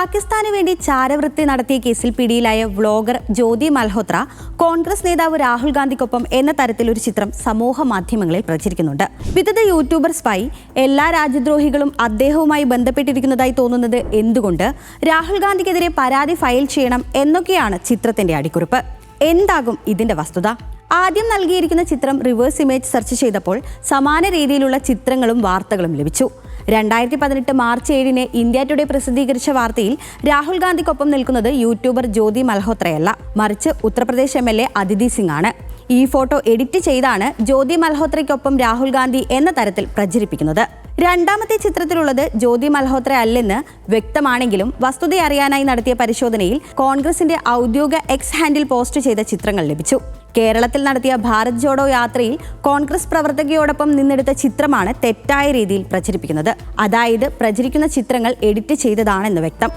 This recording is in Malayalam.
പാകിസ്ഥാന് വേണ്ടി ചാരവൃത്തി നടത്തിയ കേസിൽ പിടിയിലായ വ്ളോഗർ ജ്യോതി മൽഹോത്ര കോൺഗ്രസ് നേതാവ് രാഹുൽ ഗാന്ധിക്കൊപ്പം എന്ന തരത്തിലൊരു ചിത്രം സമൂഹ മാധ്യമങ്ങളിൽ പ്രചരിക്കുന്നുണ്ട്. വിവിധ യൂട്യൂബർ സ്പൈ എല്ലാ രാജ്യദ്രോഹികളും അദ്ദേഹവുമായി ബന്ധപ്പെട്ടിരിക്കുന്നതായി തോന്നുന്നത് എന്തുകൊണ്ട്, രാഹുൽ ഗാന്ധിക്കെതിരെ പരാതി ഫയൽ ചെയ്യണം എന്നൊക്കെയാണ് ചിത്രത്തിന്റെ അടിക്കുറിപ്പ്. എന്താകും ഇതിന്റെ വസ്തുത? ആദ്യം നൽകിയിരിക്കുന്ന ചിത്രം റിവേഴ്സ് ഇമേജ് സെർച്ച് ചെയ്തപ്പോൾ സമാന രീതിയിലുള്ള ചിത്രങ്ങളും വാർത്തകളും ലഭിച്ചു. 2018 മാർച്ച് 7 ഇന്ത്യ ടുഡേ പ്രസിദ്ധീകരിച്ച വാർത്തയിൽ രാഹുൽ ഗാന്ധിക്കൊപ്പം നിൽക്കുന്നത് യൂട്യൂബർ ജ്യോതി മൽഹോത്രയല്ല, മറിച്ച് ഉത്തർപ്രദേശ് MLA അദിതി സിംഗ് ആണ്. ഈ ഫോട്ടോ എഡിറ്റ് ചെയ്താണ് ജ്യോതി മൽഹോത്രയ്ക്കൊപ്പം രാഹുൽ ഗാന്ധി എന്ന തരത്തിൽ പ്രചരിപ്പിക്കുന്നത്. രണ്ടാമത്തെ ചിത്രത്തിലുള്ളത് ജ്യോതി മൽഹോത്ര അല്ലെന്ന് വ്യക്തമാണെങ്കിലും വസ്തുത അറിയാനായി നടത്തിയ പരിശോധനയിൽ കോൺഗ്രസിന്റെ ഔദ്യോഗിക എക്സ് ഹാൻഡിൽ പോസ്റ്റ് ചെയ്ത ചിത്രങ്ങൾ ലഭിച്ചു. കേരളത്തിൽ നടത്തിയ ഭാരത് ജോഡോ യാത്രയിൽ കോൺഗ്രസ് പ്രവർത്തകയോടൊപ്പം നിന്നെടുത്ത ചിത്രമാണ് തെറ്റായ രീതിയിൽ പ്രചരിപ്പിക്കുന്നത്. അതായത് പ്രചരിക്കുന്ന ചിത്രങ്ങൾ എഡിറ്റ് ചെയ്തതാണെന്ന് വ്യക്തം.